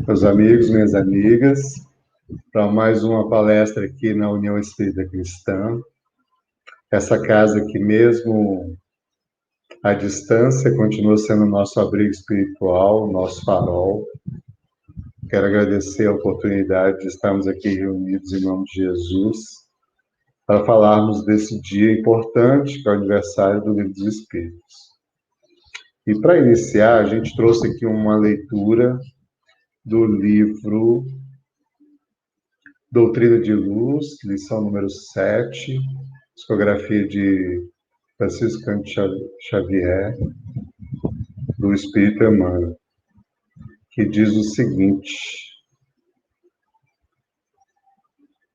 Meus amigos, minhas amigas, para mais uma palestra aqui na União Espírita Cristã. Essa casa que mesmo à distância continua sendo nosso abrigo espiritual, nosso farol. Quero agradecer a oportunidade de estarmos aqui reunidos em nome de Jesus para falarmos desse dia importante, que é o aniversário do Livro dos Espíritos. E para iniciar, a gente trouxe aqui uma leitura do livro Doutrina de Luz, lição número 7, psicografia de Francisco Xavier, do Espírito Emmanuel, que diz o seguinte,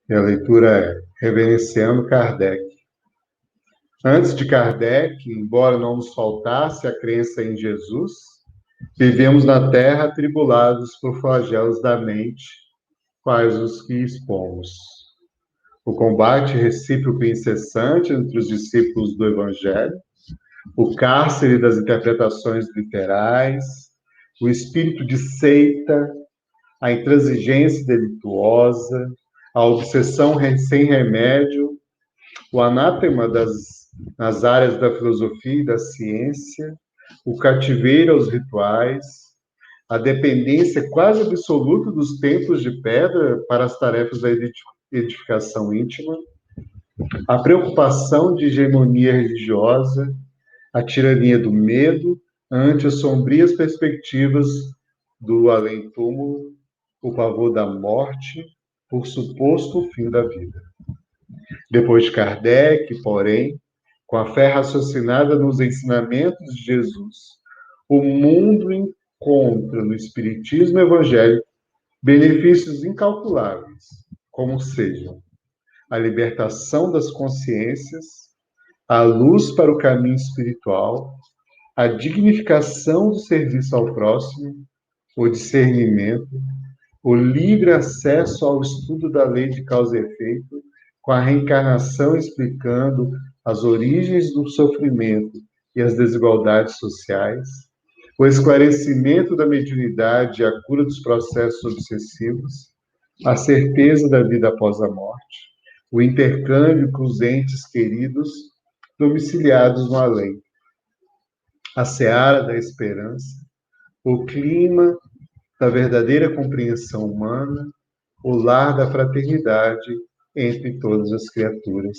e a leitura é: Reverenciando Kardec. Antes de Kardec, embora não nos faltasse a crença em Jesus, vivemos na Terra atribulados por flagelos da mente, quais os que expomos. O combate recíproco e incessante entre os discípulos do Evangelho, o cárcere das interpretações literais, o espírito de seita, a intransigência delituosa, a obsessão sem remédio, o anátema nas áreas da filosofia e da ciência, o cativeiro aos rituais, a dependência quase absoluta dos templos de pedra para as tarefas da edificação íntima, a preocupação de hegemonia religiosa, a tirania do medo ante as sombrias perspectivas do além-túmulo, o pavor da morte por suposto fim da vida. Depois de Kardec, porém, com a fé raciocinada nos ensinamentos de Jesus, o mundo encontra no Espiritismo evangélico benefícios incalculáveis, como sejam a libertação das consciências, a luz para o caminho espiritual, a dignificação do serviço ao próximo, o discernimento, o livre acesso ao estudo da lei de causa e efeito, com a reencarnação explicando as origens do sofrimento e as desigualdades sociais, o esclarecimento da mediunidade e a cura dos processos obsessivos, a certeza da vida após a morte, o intercâmbio com os entes queridos domiciliados no além, a seara da esperança, o clima da verdadeira compreensão humana, o lar da fraternidade entre todas as criaturas,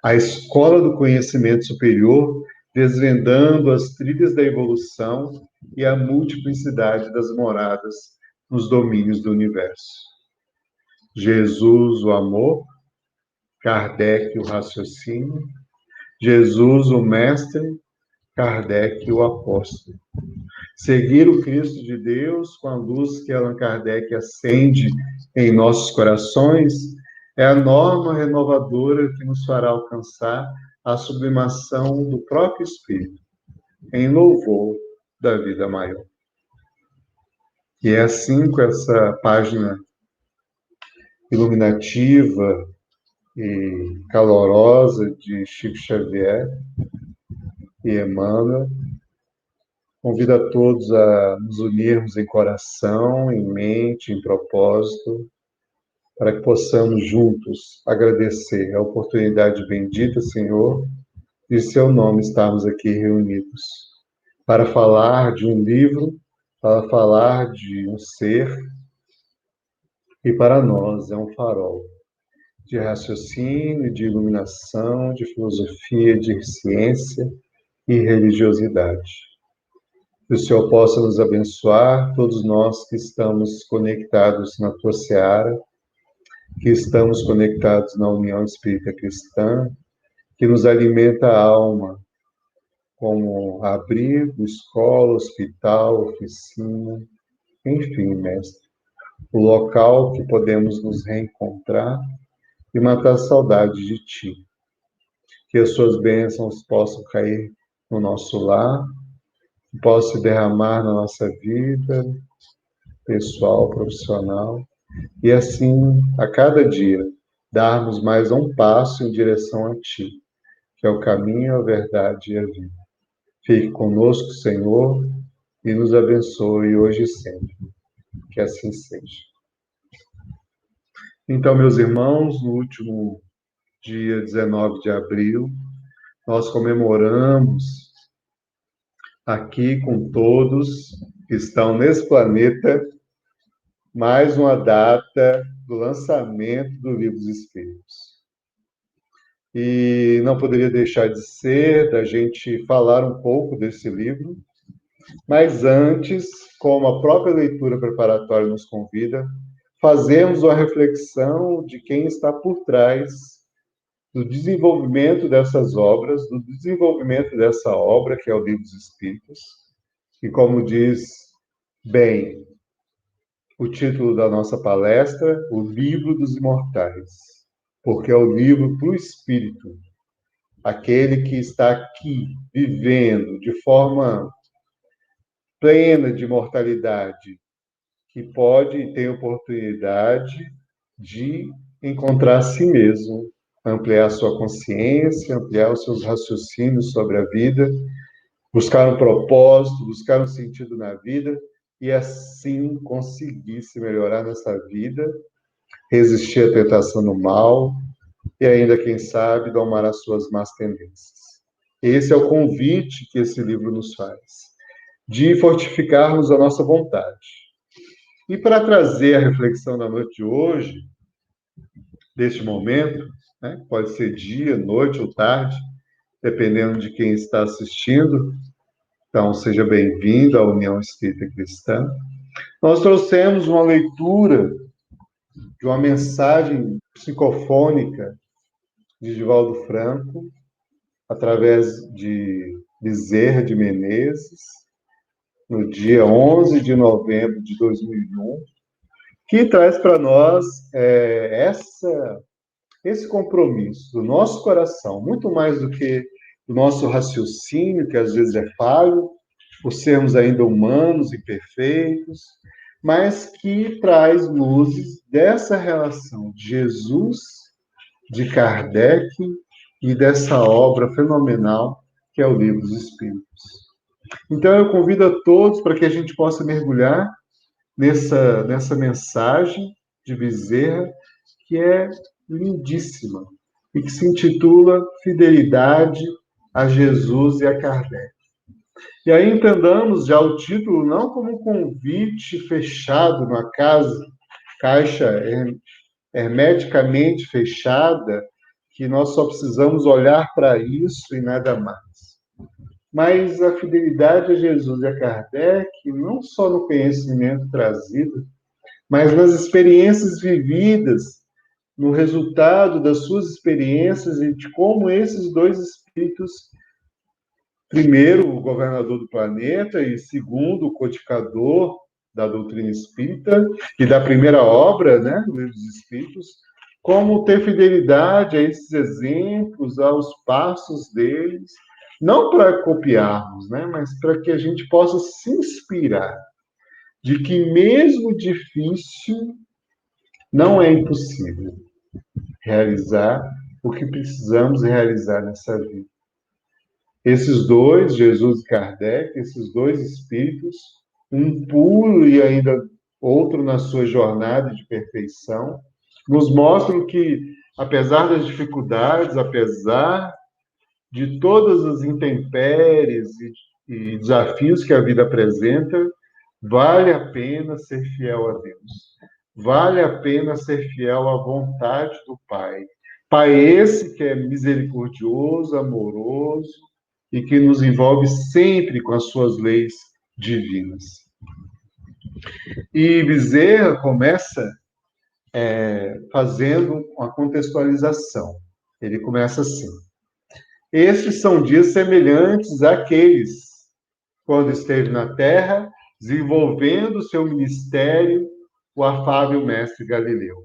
a escola do conhecimento superior, desvendando as trilhas da evolução e a multiplicidade das moradas nos domínios do universo. Jesus, o amor, Kardec, o raciocínio, Jesus, o mestre, Kardec, o apóstolo. Seguir o Cristo de Deus com a luz que Allan Kardec acende em nossos corações é a norma renovadora que nos fará alcançar a sublimação do próprio Espírito, em louvor da vida maior. E é assim, com essa página iluminativa e calorosa de Chico Xavier e Emmanuel, convido a todos a nos unirmos em coração, em mente, em propósito, para que possamos juntos agradecer a oportunidade bendita, Senhor, de seu nome estarmos aqui reunidos, para falar de um livro, para falar de um ser, e para nós é um farol de raciocínio, de iluminação, de filosofia, de ciência e religiosidade. Que o Senhor possa nos abençoar, todos nós que estamos conectados na Tua seara, que estamos conectados na União Espírita Cristã, que nos alimenta a alma, como abrigo, escola, hospital, oficina, enfim, Mestre, o local que podemos nos reencontrar e matar a saudade de Ti. Que as Suas bênçãos possam cair no nosso lar, que possam se derramar na nossa vida pessoal, profissional, e assim, a cada dia, darmos mais um passo em direção a Ti, que é o caminho, a verdade e a vida. Fique conosco, Senhor, e nos abençoe hoje e sempre. Que assim seja. Então, meus irmãos, no último dia 19 de abril, nós comemoramos aqui com todos que estão nesse planeta mais uma data do lançamento do Livro dos Espíritos. E não poderia deixar de ser da gente falar um pouco desse livro, mas antes, como a própria leitura preparatória nos convida, fazemos uma reflexão de quem está por trás do desenvolvimento dessas obras, do desenvolvimento dessa obra, que é o Livro dos Espíritos, e como diz bem o título da nossa palestra, O Livro dos Imortais, porque é o livro para o Espírito, aquele que está aqui, vivendo de forma plena de imortalidade, que pode e tem oportunidade de encontrar a si mesmo, ampliar a sua consciência, ampliar os seus raciocínios sobre a vida, buscar um propósito, buscar um sentido na vida e assim conseguir se melhorar nessa vida, resistir à tentação do mal e ainda, quem sabe, domar as suas más tendências. Esse é o convite que esse livro nos faz, de fortificarmos a nossa vontade. E para trazer a reflexão da noite de hoje, deste momento, né, pode ser dia, noite ou tarde, dependendo de quem está assistindo, então seja bem-vindo à União Espírita Cristã. Nós trouxemos uma leitura de uma mensagem psicofônica de Divaldo Franco, através de Bezerra de Menezes, no dia 11 de novembro de 2001, que traz para nós esse compromisso do nosso coração, muito mais do que do nosso raciocínio, que às vezes é falho, por sermos ainda humanos e perfeitos, mas que traz luzes dessa relação de Jesus, de Kardec e dessa obra fenomenal que é o Livro dos Espíritos. Então eu convido a todos para que a gente possa mergulhar nessa mensagem de Bezerra, que é lindíssima e que se intitula Fidelidade a Jesus e a Kardec. E aí entendamos já o título não como um convite fechado numa caixa hermeticamente fechada, que nós só precisamos olhar para isso e nada mais. Mas a fidelidade a Jesus e a Kardec, não só no conhecimento trazido, mas nas experiências vividas, no resultado das suas experiências e de como esses dois espíritos, primeiro, o governador do planeta e segundo, o codificador da doutrina espírita e da primeira obra, né, do Livro dos Espíritos, como ter fidelidade a esses exemplos, aos passos deles, não para copiarmos, né, mas para que a gente possa se inspirar de que mesmo difícil não é impossível realizar o que precisamos realizar nessa vida. Esses dois, Jesus e Kardec, esses dois espíritos, um puro e ainda outro na sua jornada de perfeição, nos mostram que, apesar das dificuldades, apesar de todas as intempéries e desafios que a vida apresenta, vale a pena ser fiel a Deus. Vale a pena ser fiel à vontade do Pai. Pai esse que é misericordioso, amoroso e que nos envolve sempre com as suas leis divinas. E Bezerra começa fazendo uma contextualização. Ele começa assim: estes são dias semelhantes àqueles quando esteve na Terra, desenvolvendo seu ministério, o afável mestre Galileu.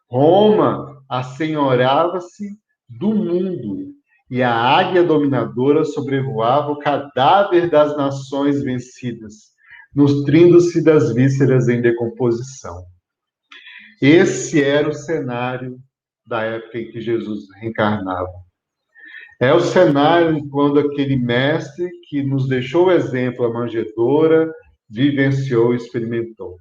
Roma assenhorava-se do mundo e a águia dominadora sobrevoava o cadáver das nações vencidas, nutrindo-se das vísceras em decomposição. Esse era o cenário da época em que Jesus reencarnava. É o cenário quando aquele mestre que nos deixou o exemplo, a manjedoura, vivenciou e experimentou.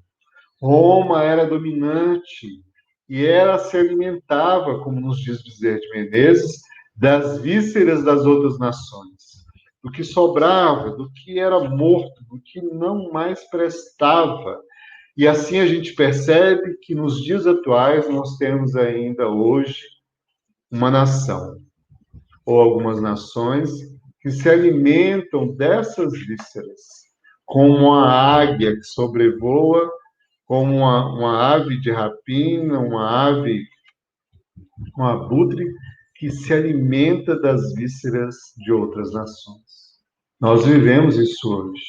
Roma era dominante e ela se alimentava, como nos diz Bezerra de Menezes, das vísceras das outras nações, do que sobrava, do que era morto, do que não mais prestava. E assim a gente percebe que nos dias atuais nós temos ainda hoje uma nação, ou algumas nações, que se alimentam dessas vísceras, como a águia que sobrevoa, como uma ave de rapina, uma ave, um abutre, que se alimenta das vísceras de outras nações. Nós vivemos isso hoje.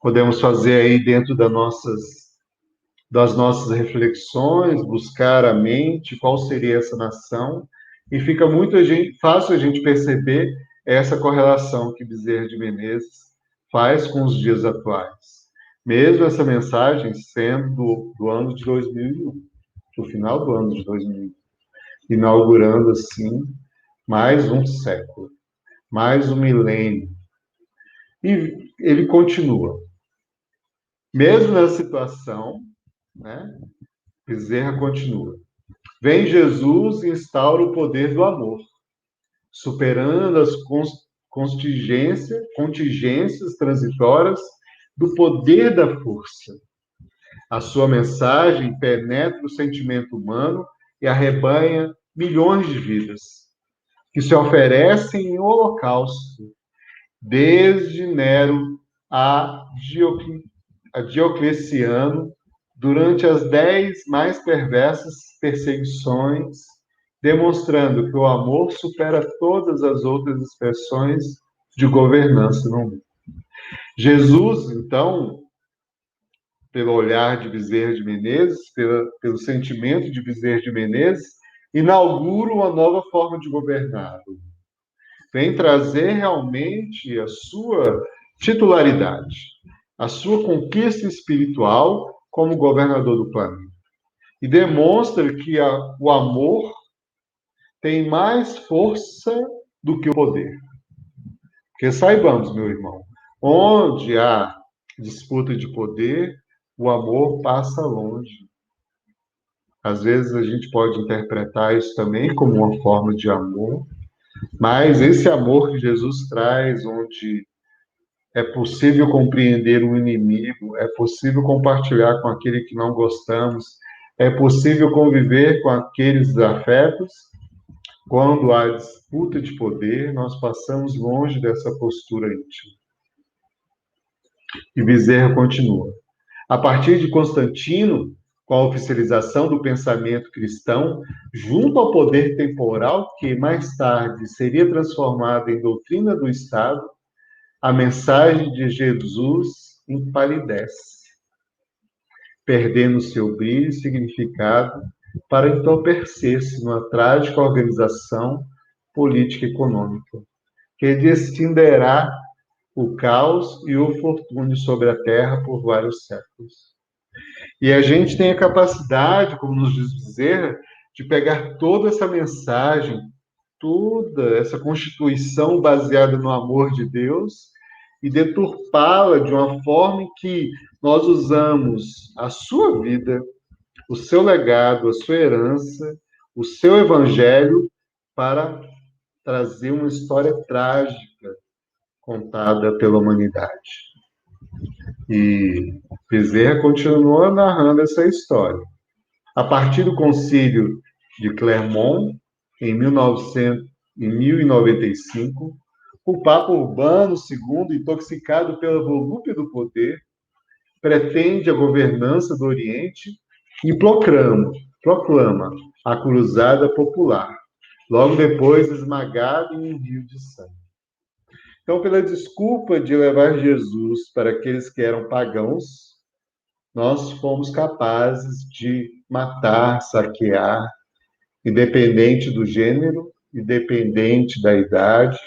Podemos fazer aí dentro das nossas reflexões, buscar a mente, qual seria essa nação, e fica muito fácil a gente perceber essa correlação que Bezerra de Menezes faz com os dias atuais. Mesmo essa mensagem sendo do ano de 2001, do final do ano de 2001, inaugurando, assim, mais um século, mais um milênio. E ele continua. Mesmo nessa situação, né, Bezerra continua. Vem Jesus e instaura o poder do amor, superando as contingências transitórias do poder da força. A sua mensagem penetra o sentimento humano e arrebanha milhões de vidas, que se oferecem em holocausto, desde Nero a Diocleciano, durante as 10 mais perversas perseguições, demonstrando que o amor supera todas as outras expressões de governança no mundo. Jesus, então, pelo olhar de Bezerra de Menezes, pelo sentimento de Bezerra de Menezes, inaugura uma nova forma de governar. Vem trazer realmente a sua titularidade, a sua conquista espiritual como governador do planeta. E demonstra que o amor tem mais força do que o poder. Porque saibamos, meu irmão, onde há disputa de poder, o amor passa longe. Às vezes a gente pode interpretar isso também como uma forma de amor, mas esse amor que Jesus traz, onde é possível compreender o inimigo, é possível compartilhar com aquele que não gostamos, é possível conviver com aqueles afetos. Quando há disputa de poder, nós passamos longe dessa postura íntima. E Bezerra continua. A partir de Constantino, com a oficialização do pensamento cristão, junto ao poder temporal que mais tarde seria transformado em doutrina do Estado, a mensagem de Jesus empalidece, perdendo seu brilho e significado para entorpecer-se numa trágica organização política e econômica, que destinderá o caos e o fortúnio sobre a terra por vários séculos. E a gente tem a capacidade, como nos diz Bezerra, de pegar toda essa mensagem, toda essa constituição baseada no amor de Deus e deturpá-la de uma forma em que nós usamos a sua vida, o seu legado, a sua herança, o seu evangelho para trazer uma história trágica contada pela humanidade. E Bezerra continua narrando essa história. A partir do concílio de Clermont, em 1095, o Papa Urbano II, intoxicado pela volúpia do poder, pretende a governança do Oriente e proclama a cruzada popular, logo depois esmagado em um rio de sangue. Então, pela desculpa de levar Jesus para aqueles que eram pagãos, nós fomos capazes de matar, saquear, independente do gênero, independente da idade,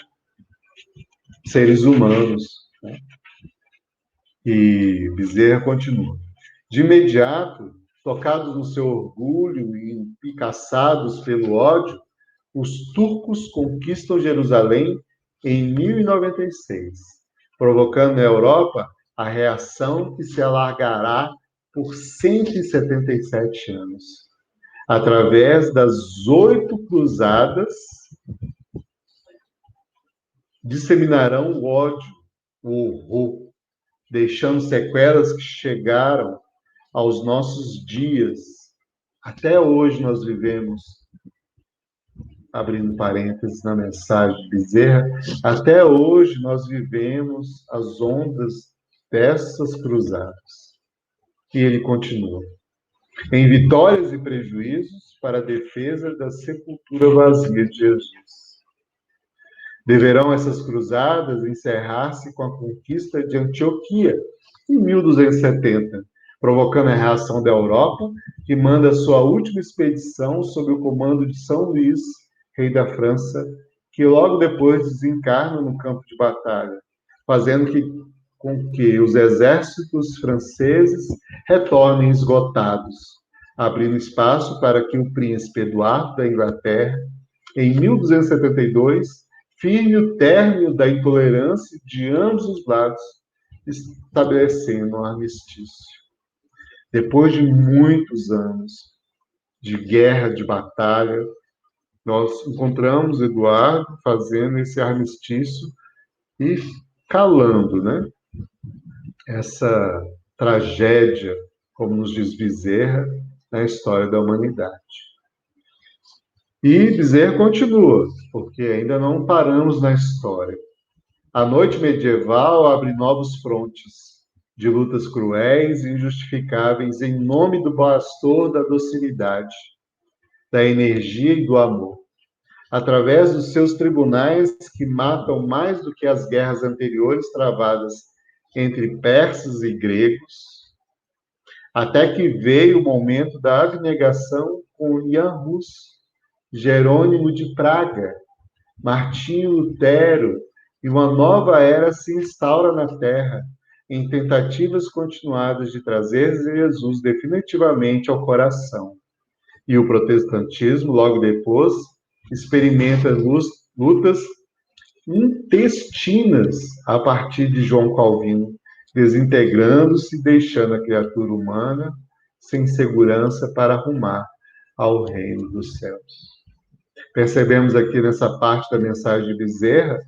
seres humanos. Né? E Bezerra continua. De imediato, tocados no seu orgulho e empicaçados pelo ódio, os turcos conquistam Jerusalém em 1096, provocando na Europa a reação que se alargará por 177 anos, através das 8 cruzadas, disseminarão o ódio, o horror, deixando sequelas que chegaram aos nossos dias. Até hoje nós vivemos, abrindo parênteses na mensagem de Bezerra, até hoje nós vivemos as ondas dessas cruzadas. E ele continua. Em vitórias e prejuízos para a defesa da sepultura vazia de Jesus. Deverão essas cruzadas encerrar-se com a conquista de Antioquia, em 1270, provocando a reação da Europa, que manda sua última expedição sob o comando de São Luís, rei da França, que logo depois desencarna no campo de batalha, fazendo com que os exércitos franceses retornem esgotados, abrindo espaço para que o príncipe Eduardo da Inglaterra, em 1272, firme o término da intolerância de ambos os lados, estabelecendo um armistício. Depois de muitos anos de guerra, de batalha, nós encontramos Eduardo fazendo esse armistício e calando, né? Essa tragédia, como nos diz Bezerra, na história da humanidade. E Bezerra continua, porque ainda não paramos na história. A noite medieval abre novos frontes de lutas cruéis e injustificáveis em nome do pastor da docilidade, da energia e do amor. Através dos seus tribunais que matam mais do que as guerras anteriores travadas entre persas e gregos, até que veio o momento da abnegação com Jan Hus, Jerônimo de Praga, Martinho Lutero, e uma nova era se instaura na Terra, em tentativas continuadas de trazer Jesus definitivamente ao coração. E o protestantismo, logo depois, experimenta lutas intestinas a partir de João Calvino, desintegrando-se e deixando a criatura humana sem segurança para arrumar ao reino dos céus. Percebemos aqui nessa parte da mensagem de Bezerra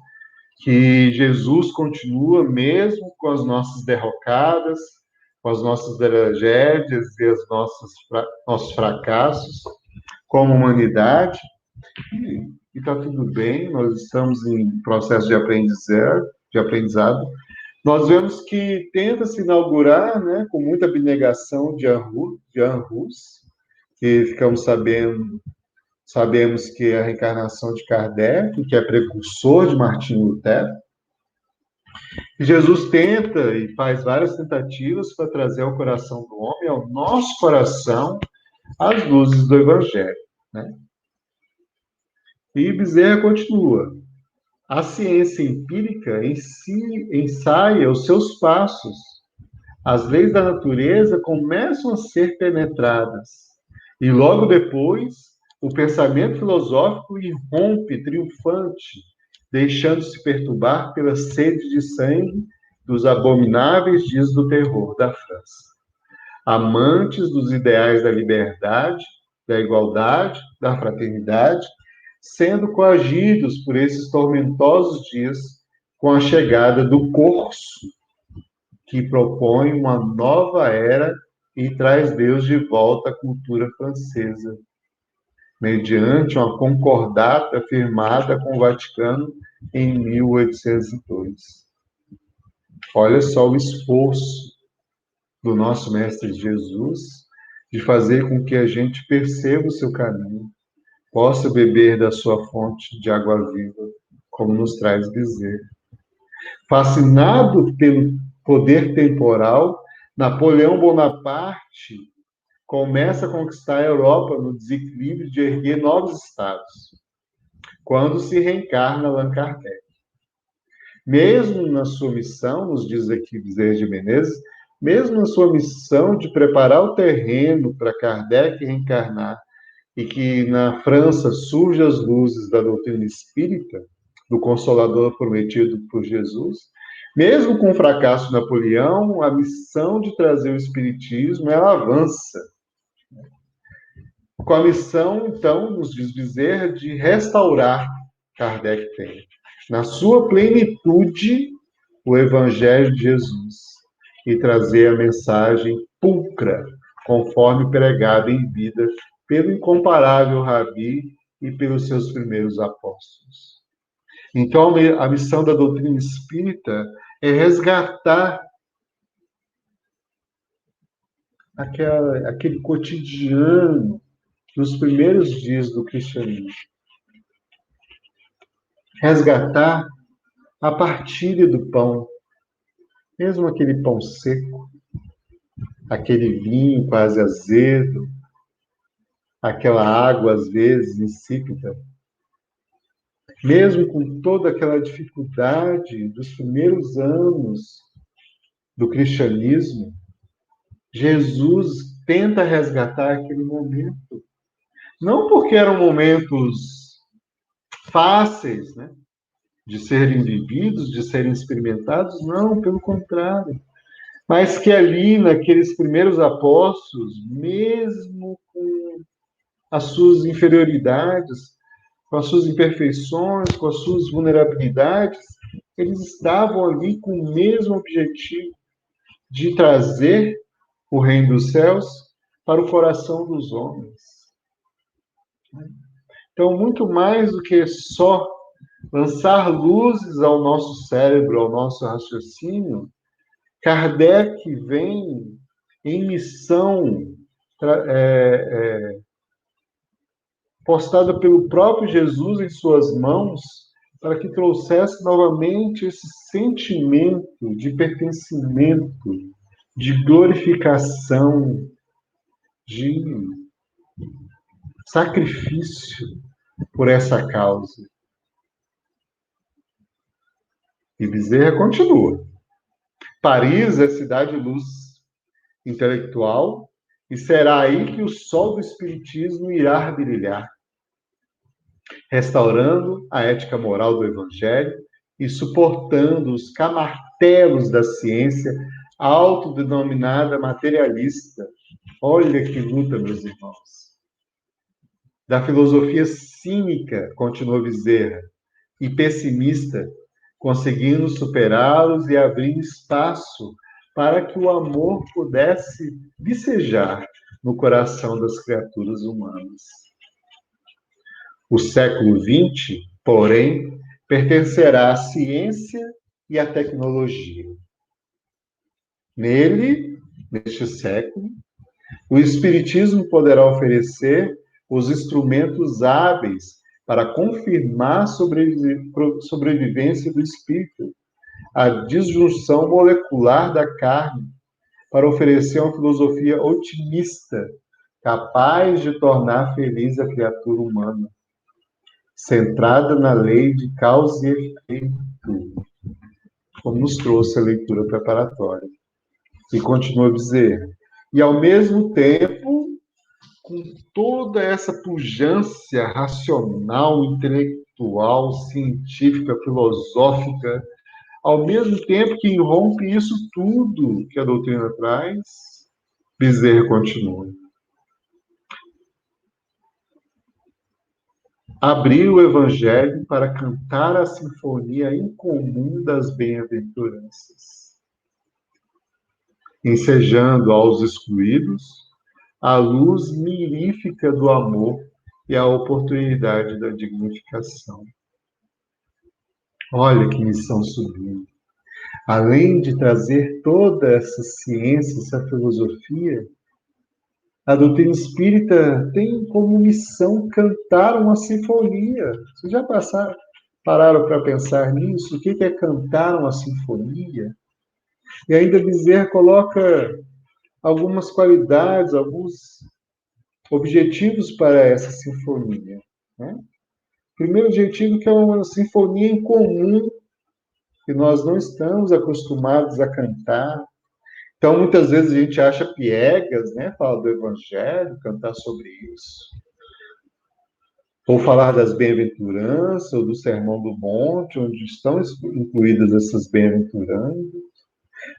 que Jesus continua mesmo com as nossas derrocadas, com as nossas tragédias e os nossos fracassos como humanidade, e está tudo bem, nós estamos em processo de aprendizado. Nós vemos que tenta se inaugurar, né, com muita abnegação de Jan Hus, que sabemos que é a reencarnação de Kardec, que é precursor de Martinho Lutero. E Jesus tenta e faz várias tentativas para trazer ao coração do homem, ao nosso coração, as luzes do Evangelho, né? E Bezerra continua. A ciência empírica em si ensaia os seus passos. As leis da natureza começam a ser penetradas. E logo depois, o pensamento filosófico irrompe triunfante, deixando-se perturbar pela sede de sangue dos abomináveis dias do terror da França. Amantes dos ideais da liberdade, da igualdade, da fraternidade, sendo coagidos por esses tormentosos dias com a chegada do Corso, que propõe uma nova era e traz Deus de volta à cultura francesa, mediante uma concordata firmada com o Vaticano em 1802. Olha só o esforço do nosso Mestre Jesus de fazer com que a gente perceba o seu caminho, possa beber da sua fonte de água viva, como nos traz Bezerra. Fascinado pelo poder temporal, Napoleão Bonaparte começa a conquistar a Europa no desequilíbrio de erguer novos estados, quando se reencarna Allan Kardec. Mesmo na sua missão, nos diz aqui Bezerra de Menezes, mesmo na sua missão de preparar o terreno para Kardec reencarnar, e que na França surgem as luzes da doutrina espírita, do Consolador prometido por Jesus, Mesmo com o fracasso de Napoleão, a missão de trazer o espiritismo, ela avança. Com a missão, então, nos diz Bezerra, de restaurar, Kardec tem, na sua plenitude, o Evangelho de Jesus e trazer a mensagem pulcra, conforme pregada em vida pelo incomparável Rabi e pelos seus primeiros apóstolos. Então, a missão da doutrina espírita é resgatar aquele cotidiano dos primeiros dias do cristianismo. Resgatar a partilha do pão, mesmo aquele pão seco, aquele vinho quase azedo, aquela água às vezes insípida, mesmo com toda aquela dificuldade dos primeiros anos do cristianismo, Jesus tenta resgatar aquele momento. Não porque eram momentos fáceis, né, de serem vividos, de serem experimentados, não, pelo contrário. Mas que ali, naqueles primeiros apóstolos, mesmo com as suas inferioridades, com as suas imperfeições, com as suas vulnerabilidades, eles estavam ali com o mesmo objetivo de trazer o reino dos céus para o coração dos homens. Então, muito mais do que só lançar luzes ao nosso cérebro, ao nosso raciocínio, Kardec vem em missão postada pelo próprio Jesus em suas mãos, para que trouxesse novamente esse sentimento de pertencimento, de glorificação, de sacrifício por essa causa. E Bezerra continua. Paris é cidade-luz intelectual e será aí que o sol do espiritismo irá brilhar, restaurando a ética moral do Evangelho e suportando os camartelos da ciência autodenominada materialista. Olha que luta, meus irmãos. Da filosofia cínica, continuou Bezerra, e pessimista, conseguindo superá-los e abrindo espaço para que o amor pudesse vicejar no coração das criaturas humanas. O século XX, porém, pertencerá à ciência e à tecnologia. Nele, neste século, o Espiritismo poderá oferecer os instrumentos hábeis para confirmar a sobrevivência do espírito, a disjunção molecular da carne, para oferecer uma filosofia otimista, capaz de tornar feliz a criatura humana, centrada na lei de causa e efeito, como nos trouxe a leitura preparatória. E continua a dizer, e ao mesmo tempo, com toda essa pujança racional, intelectual, científica, filosófica, ao mesmo tempo que irrompe isso tudo que a doutrina traz, Bezerra continua. Abriu o Evangelho para cantar a sinfonia incomum das bem-aventuranças, ensejando aos excluídos a luz mirífica do amor e a oportunidade da dignificação. Olha que missão sublime. Além de trazer toda essa ciência, essa filosofia, a doutrina espírita tem como missão cantar uma sinfonia. Vocês já pararam para pensar nisso? O que é cantar uma sinfonia? E ainda Bezerra coloca algumas qualidades, alguns objetivos para essa sinfonia. Né? Primeiro objetivo que é uma sinfonia em comum, que nós não estamos acostumados a cantar. Então, muitas vezes a gente acha piegas, né? Fala do Evangelho, cantar sobre isso. ou falar das bem-aventuranças, ou do Sermão do Monte, onde estão incluídas essas bem-aventuranças,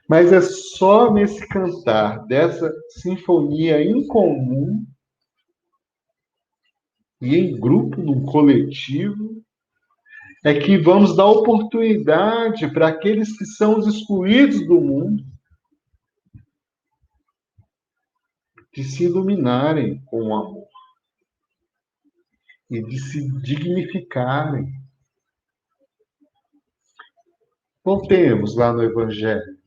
mas é só nesse cantar dessa sinfonia em comum e em grupo, num coletivo, é que vamos dar oportunidade para aqueles que são os excluídos do mundo de se iluminarem com o amor e de se dignificarem. Voltemos lá no Evangelho.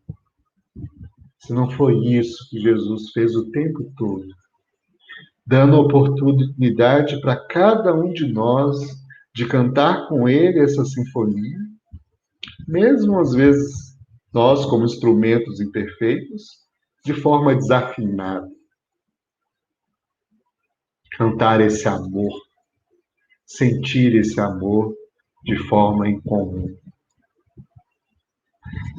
Se não foi isso que Jesus fez o tempo todo, dando oportunidade para cada um de nós de cantar com ele essa sinfonia, mesmo às vezes nós, como instrumentos imperfeitos, de forma desafinada. Cantar esse amor, sentir esse amor de forma incomum.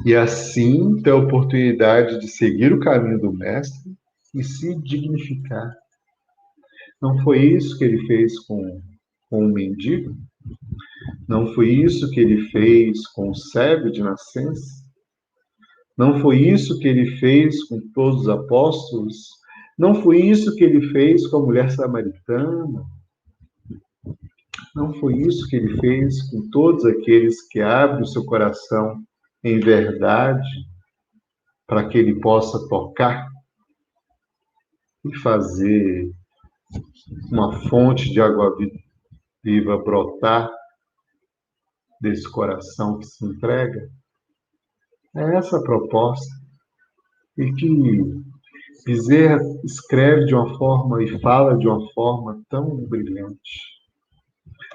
E assim ter a oportunidade de seguir o caminho do Mestre e se dignificar. Não foi isso que ele fez com o mendigo? Não foi isso que ele fez com o cego de nascença? Não foi isso que ele fez com todos os apóstolos? Não foi isso que ele fez com a mulher samaritana? Não foi isso que ele fez com todos aqueles que abrem o seu coração em verdade para que ele possa tocar e fazer uma fonte de água viva brotar desse coração que se entrega? É essa a proposta. E que Bezerra escreve de uma forma e fala de uma forma tão brilhante.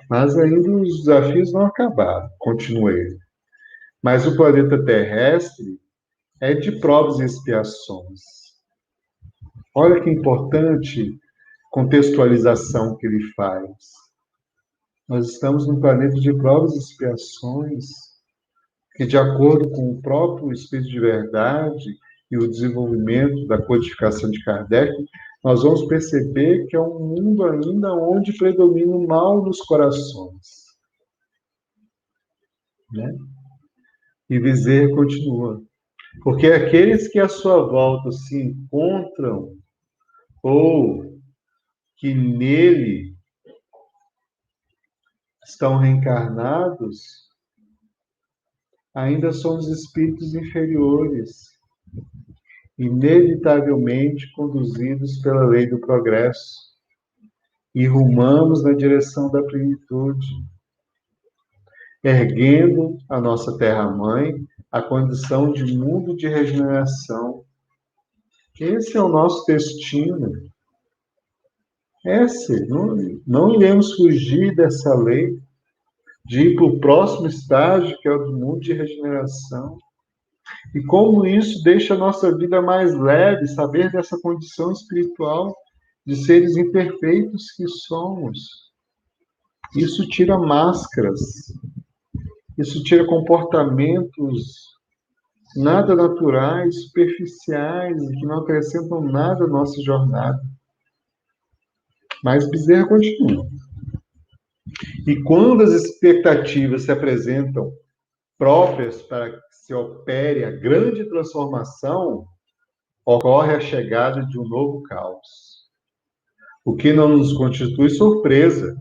Mas ainda os desafios não acabaram, continuei. Mas o planeta terrestre é de provas e expiações. Olha que importante contextualização que ele faz. Nós estamos num planeta de provas e expiações, que, de acordo com o próprio Espírito de Verdade e o desenvolvimento da codificação de Kardec, nós vamos perceber que é um mundo ainda onde predomina o mal nos corações. Né? E Bezerra continua. Porque aqueles que à sua volta se encontram, ou que nele estão reencarnados, ainda somos espíritos inferiores, inevitavelmente conduzidos pela lei do progresso, e rumamos na direção da plenitude, erguendo a nossa terra-mãe à condição de mundo de regeneração. Esse é o nosso destino. Não iremos fugir dessa lei, de ir para o próximo estágio, que é o do mundo de regeneração. E como isso deixa a nossa vida mais leve, saber dessa condição espiritual de seres imperfeitos que somos. Isso tira máscaras, isso tira comportamentos nada naturais, superficiais, que não acrescentam nada à nossa jornada. Mas Bezerra continua. E quando as expectativas se apresentam próprias para que se opere a grande transformação, ocorre a chegada de um novo caos. O que não nos constitui surpresa,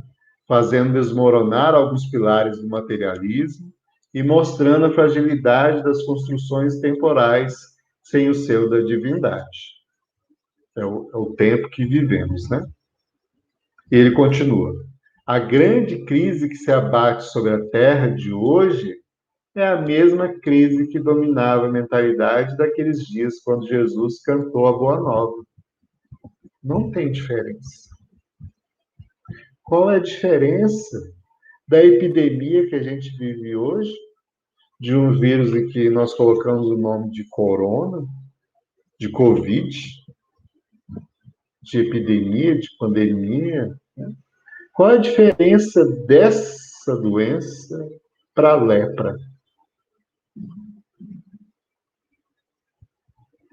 fazendo desmoronar alguns pilares do materialismo e mostrando a fragilidade das construções temporais sem o selo da divindade. É o tempo que vivemos, né? E ele continua. A grande crise que se abate sobre a Terra de hoje é a mesma crise que dominava a mentalidade daqueles dias quando Jesus cantou a Boa Nova. Não tem diferença. Qual é a diferença da epidemia que a gente vive hoje, de um vírus em que nós colocamos o nome de corona, de Covid, de epidemia, de pandemia? Né? Qual é a diferença dessa doença para a lepra?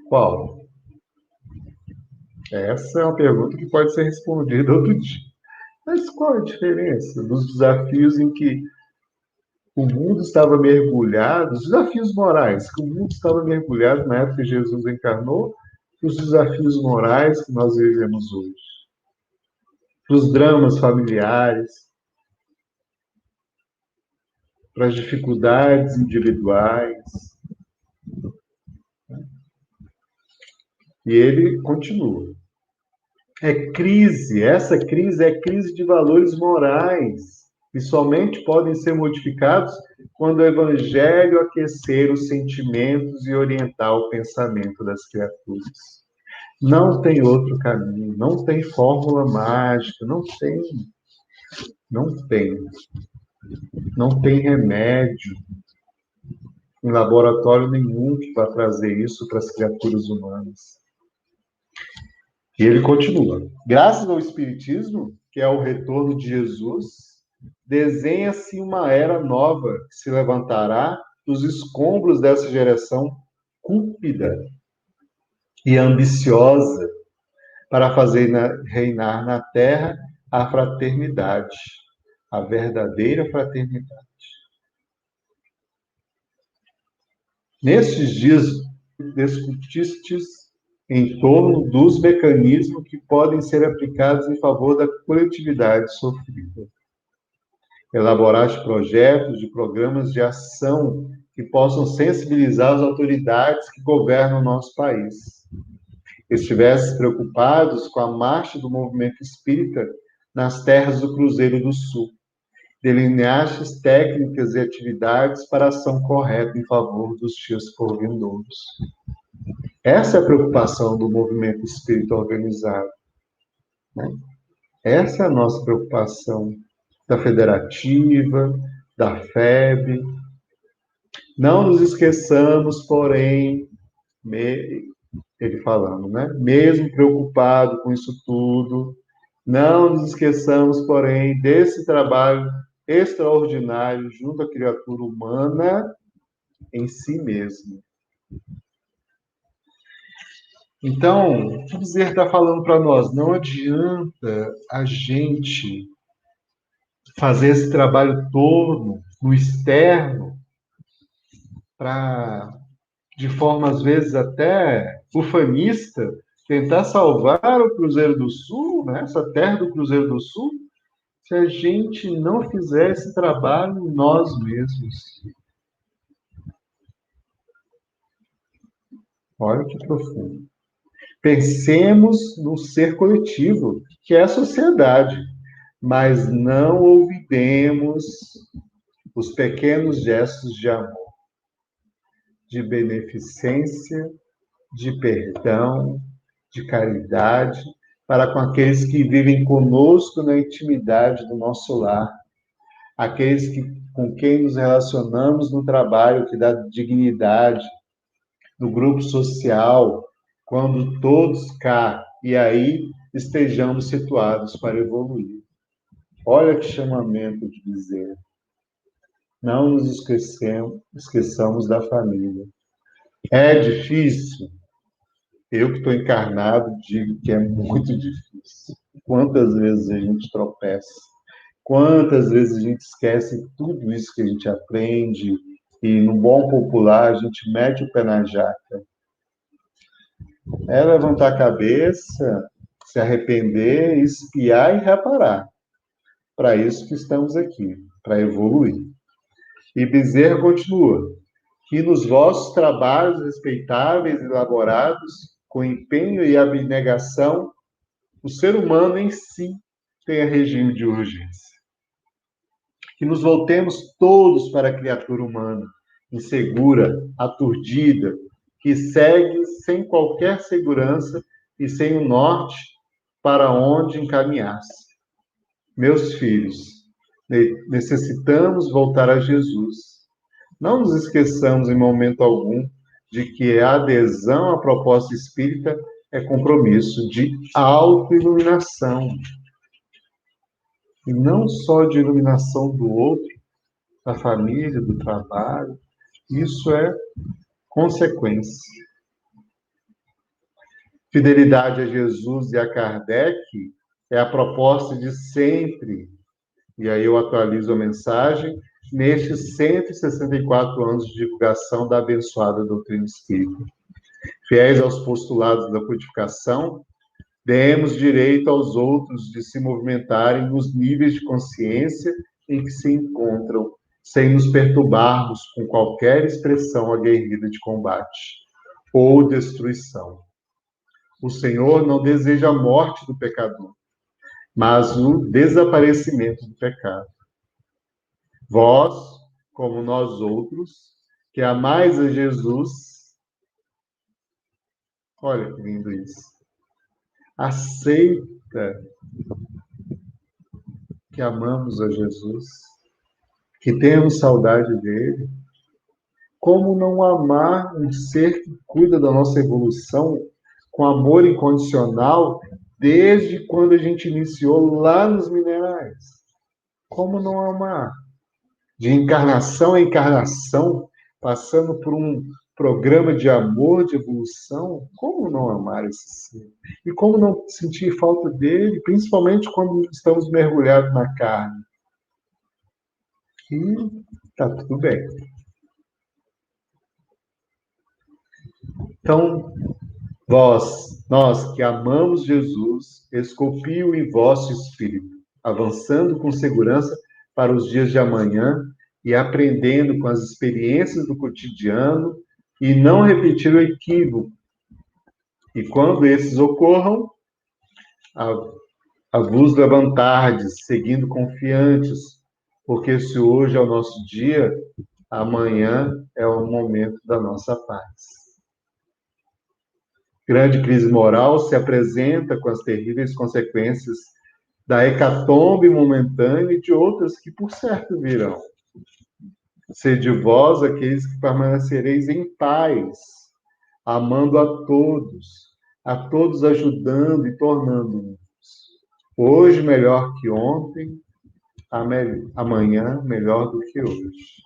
Qual? Essa é uma pergunta que pode ser respondida outro dia. Mas qual a diferença dos desafios em que o mundo estava mergulhado, os desafios morais que o mundo estava mergulhado na época que Jesus encarnou, e os desafios morais que nós vivemos hoje? Para os dramas familiares, para as dificuldades individuais. E ele continua. Essa crise é crise de valores morais, que somente podem ser modificados quando o Evangelho aquecer os sentimentos e orientar o pensamento das criaturas. Não tem outro caminho, não tem fórmula mágica, não tem, não tem remédio em laboratório nenhum que vá trazer isso para as criaturas humanas. E ele continua. Graças ao Espiritismo, que é o retorno de Jesus, desenha-se uma era nova que se levantará dos escombros dessa geração cúpida e ambiciosa para fazer reinar na Terra a fraternidade, a verdadeira fraternidade. Nestes dias, discutistes em torno dos mecanismos que podem ser aplicados em favor da coletividade sofrida. Elaboraste projetos de programas de ação que possam sensibilizar as autoridades que governam o nosso país. Estivestes preocupados com a marcha do movimento espírita nas terras do Cruzeiro do Sul. Delineastes técnicas e atividades para a ação correta em favor dos dias por vindouros. Essa é a preocupação do movimento espírita organizado. Né? Essa é a nossa preocupação da Federativa, da FEB. Não nos esqueçamos, porém, ele falando, né? Mesmo preocupado com isso tudo, não nos esqueçamos, porém, desse trabalho extraordinário junto à criatura humana em si mesma. Então, o que Bezerra está falando para nós? Não adianta a gente fazer esse trabalho todo no externo para, de forma às vezes até ufanista, tentar salvar o Cruzeiro do Sul, né? Essa terra do Cruzeiro do Sul, se a gente não fizer esse trabalho nós mesmos. Olha que profundo. Pensemos no ser coletivo, que é a sociedade, mas não olvidemos os pequenos gestos de amor, de beneficência, de perdão, de caridade, para com aqueles que vivem conosco na intimidade do nosso lar, aqueles com quem nos relacionamos no trabalho que dá dignidade, no grupo social, quando todos cá e aí estejamos situados para evoluir. Olha que chamamento de dizer. Não nos esqueçamos da família. É difícil? Eu que estou encarnado digo que é muito difícil. Quantas vezes a gente tropeça? Quantas vezes a gente esquece tudo isso que a gente aprende e, no bom popular, a gente mete o pé na jaca. É levantar a cabeça, se arrepender, espiar e reparar. Para isso que estamos aqui, para evoluir. E Bezerra continua, que nos vossos trabalhos respeitáveis e elaborados, com empenho e abnegação, o ser humano em si tenha regime de urgência. Que nos voltemos todos para a criatura humana, insegura, aturdida, que segue sem qualquer segurança e sem o norte para onde encaminhar-se. Meus filhos, necessitamos voltar a Jesus. Não nos esqueçamos em momento algum de que a adesão à proposta espírita é compromisso de autoiluminação. E não só de iluminação do outro, da família, do trabalho. Isso é consequência. Fidelidade a Jesus e a Kardec É a proposta de sempre, e aí eu atualizo a mensagem, nestes 164 anos de divulgação da abençoada doutrina espírita. Fiéis aos postulados da codificação, demos direito aos outros de se movimentarem nos níveis de consciência em que se encontram, sem nos perturbarmos com qualquer expressão aguerrida de combate ou destruição. O Senhor não deseja a morte do pecador, mas o desaparecimento do pecado. Vós, como nós outros, que amais a Jesus, olha que lindo isso, aceita que amamos a Jesus, que temos saudade dele. Como não amar um ser que cuida da nossa evolução com amor incondicional desde quando a gente iniciou lá nos minerais? Como não amar? De encarnação em encarnação, passando por um programa de amor, de evolução, como não amar esse ser? E como não sentir falta dele, principalmente quando estamos mergulhados na carne? E tá tudo bem. Então, nós que amamos Jesus, esculpiu em vosso espírito, avançando com segurança para os dias de amanhã e aprendendo com as experiências do cotidiano e não repetir o equívoco. E quando esses ocorram, a vos levantardes, seguindo confiantes, porque se hoje é o nosso dia, amanhã é o momento da nossa paz. Grande crise moral se apresenta com as terríveis consequências da hecatombe momentânea e de outras que, por certo, virão. Sede vós aqueles que permanecereis em paz, amando a todos ajudando e tornando-nos hoje melhor que ontem, amanhã melhor do que hoje.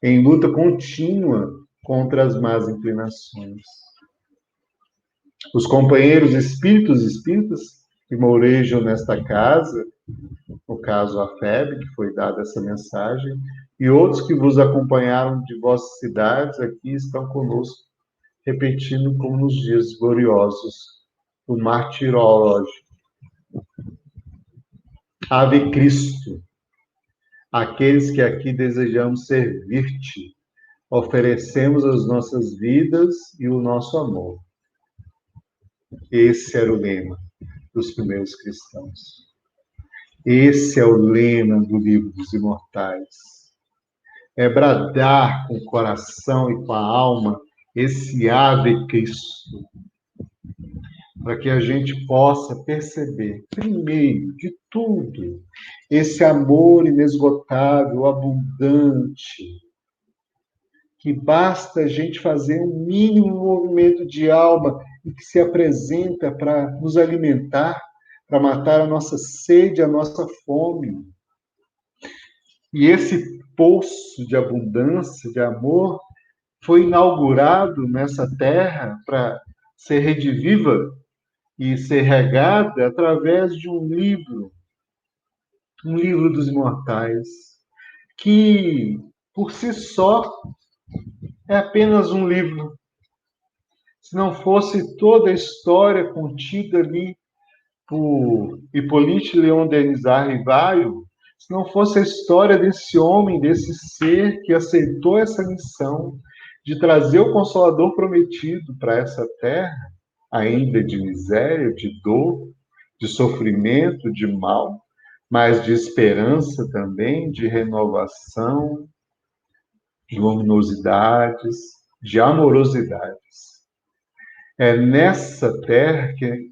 Em luta contínua contra as más inclinações. Os companheiros espíritas que mourejam nesta casa, no caso a FEB, que foi dada essa mensagem, e outros que vos acompanharam de vossas cidades, aqui estão conosco, repetindo como nos dias gloriosos do martirológico. Ave Cristo, aqueles que aqui desejamos servir-te, oferecemos as nossas vidas e o nosso amor. Esse era o lema dos primeiros cristãos. Esse é o lema do Livro dos Imortais. É bradar com o coração e com a alma esse Ave Cristo, para que a gente possa perceber, primeiro de tudo, esse amor inesgotável, abundante, que basta a gente fazer um mínimo movimento de alma e que se apresenta para nos alimentar, para matar a nossa sede, a nossa fome. E esse poço de abundância, de amor, foi inaugurado nessa terra para ser rediviva e ser regada através de um livro dos imortais, que, por si só, é apenas um livro. Se não fosse toda a história contida ali por Hippolyte Léon Denis Rivaio, se não fosse a história desse homem, desse ser que aceitou essa missão de trazer o Consolador prometido para essa terra, ainda de miséria, de dor, de sofrimento, de mal, mas de esperança também, de renovação, de luminosidades, de amorosidades. É nessa terra que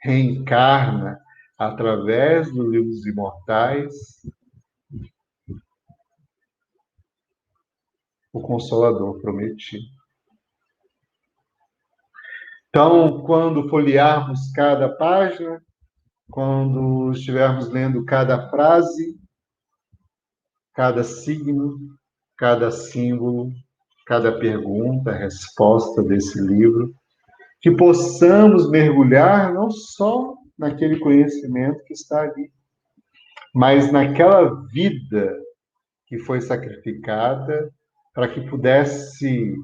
reencarna, através do Livro dos Imortais, o Consolador prometido. Então, quando folhearmos cada página, quando estivermos lendo cada frase, cada signo, cada símbolo, cada pergunta, resposta desse livro, que possamos mergulhar não só naquele conhecimento que está ali, mas naquela vida que foi sacrificada para que pudesse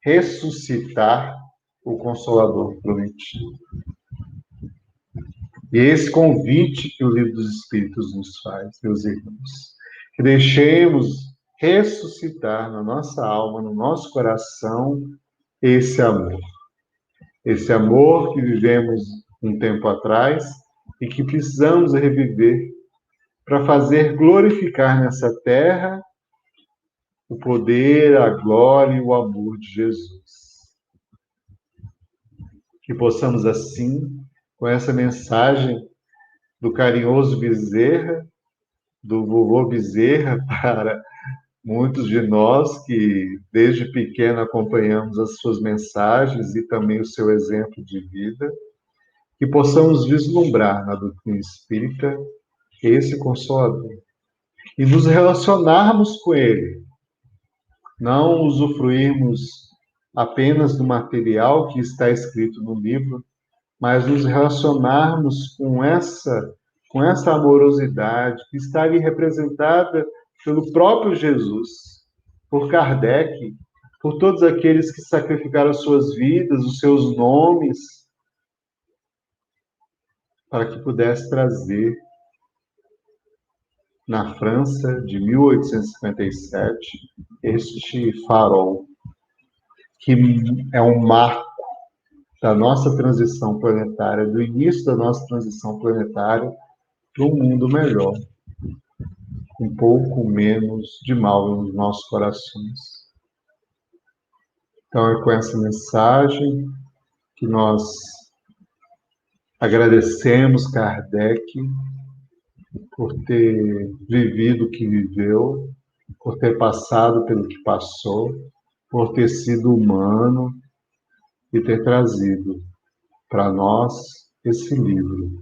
ressuscitar o Consolador prometido. E esse convite que o Livro dos Espíritos nos faz, meus irmãos, que deixemos ressuscitar na nossa alma, no nosso coração, esse amor. Esse amor que vivemos um tempo atrás e que precisamos reviver para fazer glorificar nessa terra o poder, a glória e o amor de Jesus. Que possamos assim, com essa mensagem do carinhoso Bezerra, do vovô Bezerra, para muitos de nós que desde pequeno acompanhamos as suas mensagens e também o seu exemplo de vida, que possamos vislumbrar na doutrina espírita esse Consolador e nos relacionarmos com ele, não usufruirmos apenas do material que está escrito no livro, mas nos relacionarmos com essa amorosidade que está ali representada pelo próprio Jesus, por Kardec, por todos aqueles que sacrificaram as suas vidas, os seus nomes, para que pudesse trazer na França de 1857 este farol, que é um marco da nossa transição planetária, do início da nossa transição planetária para um mundo melhor, um pouco menos de mal nos nossos corações. Então é com essa mensagem que nós agradecemos Kardec por ter vivido o que viveu, por ter passado pelo que passou, por ter sido humano e ter trazido para nós esse livro.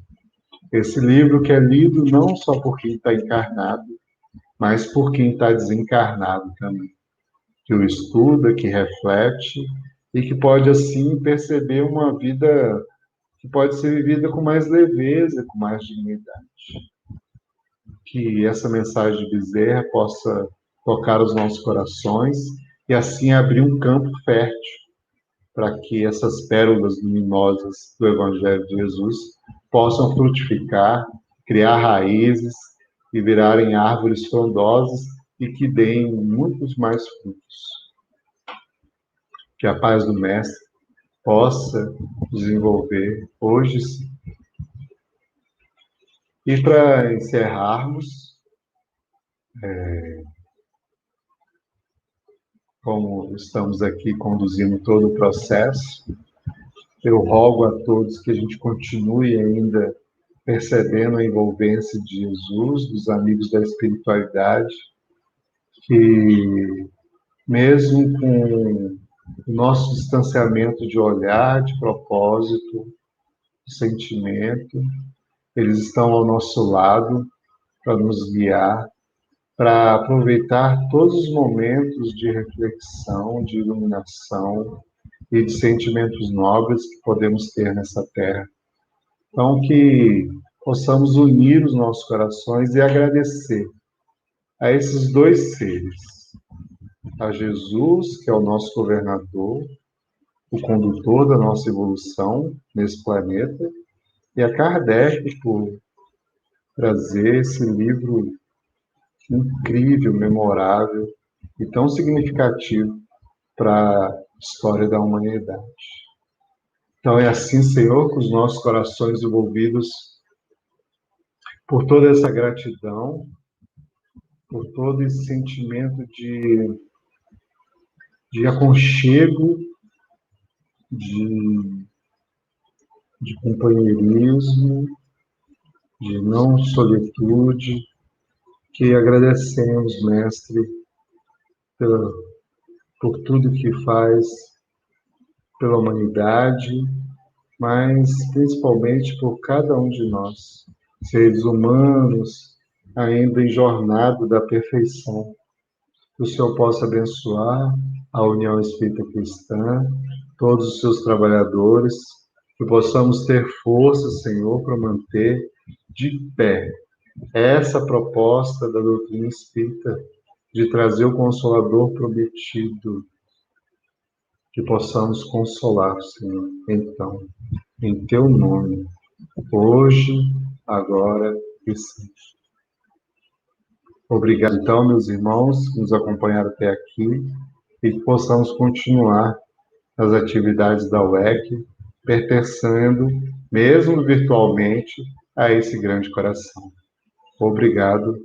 Esse livro que é lido não só por quem está encarnado, mas por quem está desencarnado também. Que o estuda, que reflete e que pode, assim, perceber uma vida que pode ser vivida com mais leveza, com mais dignidade. Que essa mensagem de Bezerra possa tocar os nossos corações e, assim, abrir um campo fértil para que essas pérolas luminosas do Evangelho de Jesus possam frutificar, criar raízes e virarem árvores frondosas e que deem muitos mais frutos. Que a paz do Mestre possa desenvolver hoje sim. E para encerrarmos, como estamos aqui conduzindo todo o processo, eu rogo a todos que a gente continue ainda percebendo a envolvência de Jesus, dos amigos da espiritualidade, que mesmo com o nosso distanciamento de olhar, de propósito, de sentimento, eles estão ao nosso lado para nos guiar, para aproveitar todos os momentos de reflexão, de iluminação e de sentimentos nobres que podemos ter nessa terra. Então, que possamos unir os nossos corações e agradecer a esses dois seres, a Jesus, que é o nosso governador, o condutor da nossa evolução nesse planeta, e a Kardec por trazer esse livro incrível, memorável e tão significativo para a história da humanidade. Então é assim, Senhor, com os nossos corações envolvidos por toda essa gratidão, por todo esse sentimento de aconchego, de companheirismo, de não solitude, que agradecemos, Mestre, por tudo que faz pela humanidade, mas principalmente por cada um de nós, seres humanos, ainda em jornada da perfeição. Que o Senhor possa abençoar a União Espírita Cristã, todos os seus trabalhadores, que possamos ter força, Senhor, para manter de pé essa proposta da doutrina espírita de trazer o Consolador prometido, que possamos consolar, Senhor, então, em Teu nome, hoje, agora e sempre. Obrigado, então, meus irmãos, que nos acompanharam até aqui e que possamos continuar as atividades da UEC, pertencendo, mesmo virtualmente, a esse grande coração. Obrigado